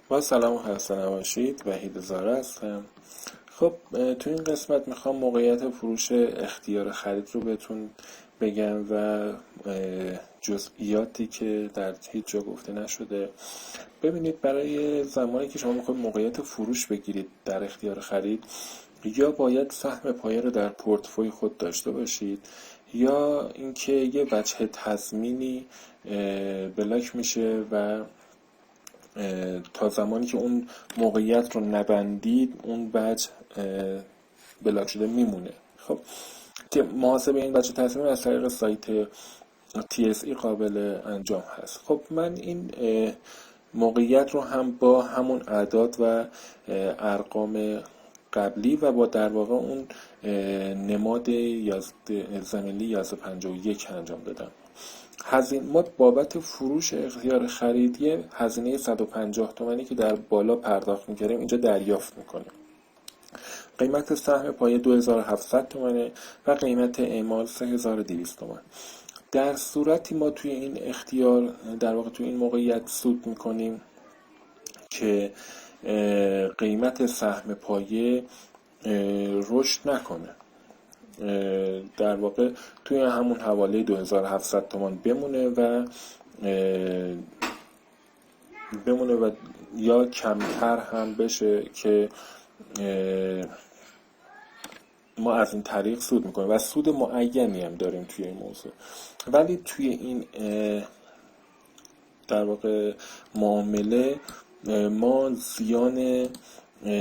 با سلام و خسته نباشید. وحید زاره هستم. خب تو این قسمت میخوام موقعیت فروش اختیار خرید رو بهتون بگم و جزئیاتی که در هیچ جا گفته نشده. ببینید، برای زمانی که شما میخواید موقعیت فروش بگیرید در اختیار خرید، یا باید سهم پایه رو در پورتفوی خود داشته باشید، یا اینکه یه وجه تضمینی بلاک میشه و تا زمانی که اون موقعیت رو نبندید اون بچ بلاک شده میمونه. خب که محاسبه این بچه تصمیم از طریق سایت TSE قابل انجام هست. خب من این موقعیت رو هم با همون اعداد و ارقام قبلی و با در واقع اون نماد زمینی 1151 انجام دادم. ما بابت فروش اختیار خرید یه هزینه 150 تومانی که در بالا پرداخت می‌کردیم اینجا دریافت می‌کنیم. قیمت سهم پایه 2700 تومانه و قیمت اعمال 3200 تومان. در صورتی ما توی این اختیار در واقع توی این موقعیت سود می‌کنیم که قیمت سهم پایه رشد نکنه، در واقع توی همون حواله 2700 تومان بمونه و یا کمتر هم بشه که ما از این طریق سود میکنیم و سود معینی هم داریم توی این موضوع. ولی توی این در واقع معامله ما زیان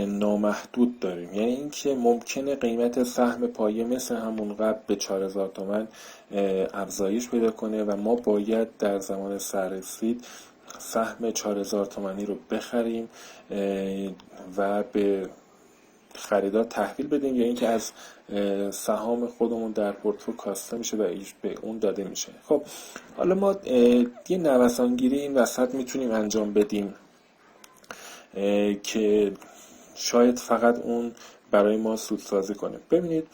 نامحدود داریم، یعنی اینکه ممکنه قیمت سهم پایه مثل همون قبل به 4000 تومان افزایش پیدا کنه و ما باید در زمان سررسید سهم 4000 تومانی رو بخریم و به خریدار تحویل بدیم، یا اینکه از سهام خودمون در پورتفوی کاسته میشه و به اون داده میشه. خب حالا ما یه نوسانگیری این وسط میتونیم انجام بدیم که شاید فقط اون برای ما سودسازی کنه. ببینید،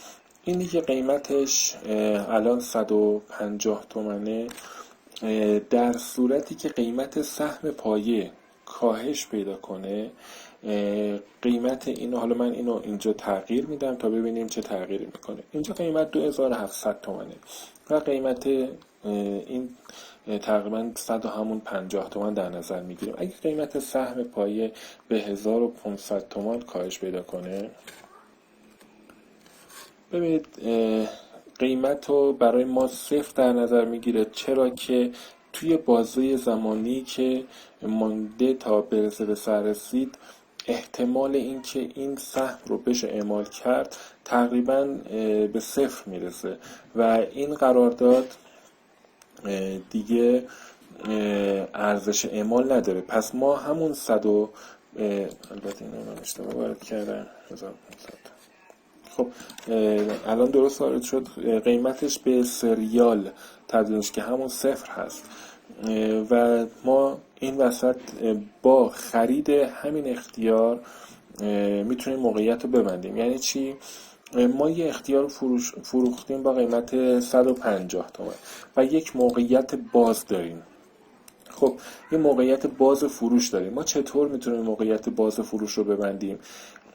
اینی که قیمتش الان 150 تومنه، در صورتی که قیمت سهم پایه کاهش پیدا کنه قیمت اینو، حالا من اینو اینجا تغییر میدم تا ببینیم چه تغییری میکنه. اینجا قیمت 2700 تومنه و قیمت این تقریبا 150 تومان در نظر میگیریم. اگه قیمت سهم پایه به 1500 تومان کاهش پیدا کنه، ببینید قیمت رو برای ما صفر در نظر میگیره، چرا که توی بازه زمانی که مانده تا برسه به سررسید احتمال اینکه این سهم رو بشه اعمال کرد تقریبا به صفر میرسه و این قرارداد دیگه ارزش اعمال نداره. پس ما همون البته اینو من اشتباه وارد کردم 1500. خب الان درست وارد شد، قیمتش به سریال تبدیل که همون صفر هست و ما این وسط با خرید همین اختیار میتونیم موقعیت رو ببندیم. یعنی چی؟ ما یه اختیار فروختیم با قیمت 150 تومان و یک موقعیت باز داریم. خب یه موقعیت باز فروش داریم. ما چطور میتونیم موقعیت باز فروش رو ببندیم؟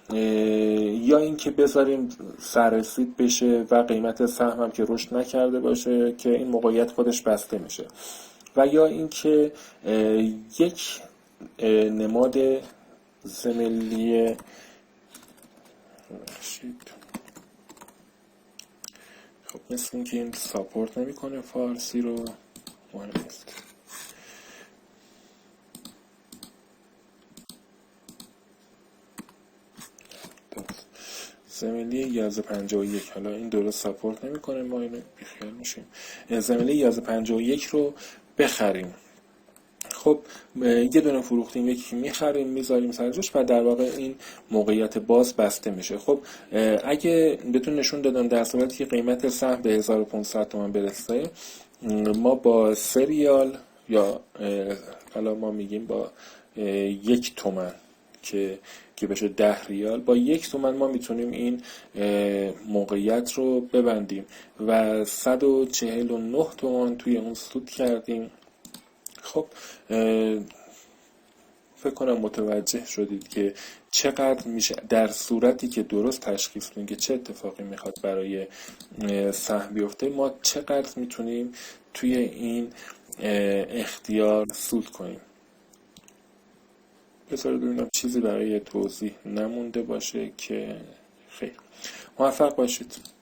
یا اینکه بذاریم سررسید بشه و قیمت سهم هم که رشد نکرده باشه که این موقعیت خودش بسته میشه، و یا اینکه یک نماد ضمنی خب مثل اینکه این ساپورت نمیکنه فارسی رو، مهم نیست. ضمنی 1151 حالا این درست ساپورت نمیکنه، ما اینو بیخیال میشیم. ضمنی 1151 رو بخریم. خب یه دونه فروختیم، یکی میخریم میذاریم سر جاش و در واقع این موقعیت باز بسته میشه. خب اگه بهتون نشون دادم در صورتی که قیمت سهم به 1500 تومان برسه، ما با سریال یا حالا ما میگیم با 1 تومن که بشه 10 ریال، با 1 تومن ما میتونیم این موقعیت رو ببندیم و 149 تومان توی اون سود کردیم. خب فکر کنم متوجه شدید که چقدر میشه در صورتی که درست تشخیص بدیم که چه اتفاقی میخواد برای سهم بیفته، ما چقدر میتونیم توی این اختیار سود کنیم. بذارید ببینم چیزی برای توضیح نمونده باشه که خیر. موفق باشید.